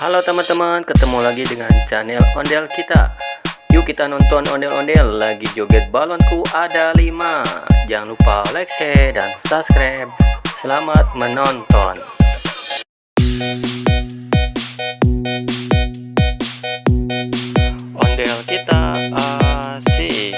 Halo teman-teman, ketemu lagi dengan channel Ondel kita. Yuk kita nonton ondel-ondel lagi joget balonku ada 5. Jangan lupa like, share, dan subscribe. Selamat menonton. Ondel kita asik.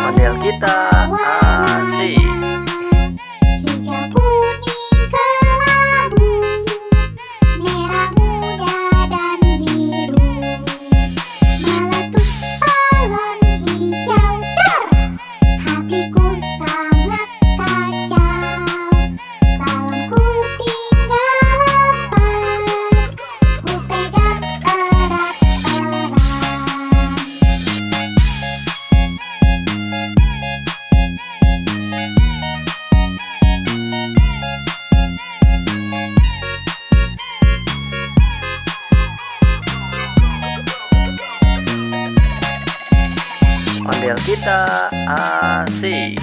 Ondel kita asik. Hijau, kuning, kelabu, merah muda dan biru. Meletus balon hijau, hatiku sangat kacau. Balonku tinggal 4, ku pegang erat-erat. Ondel kita asik.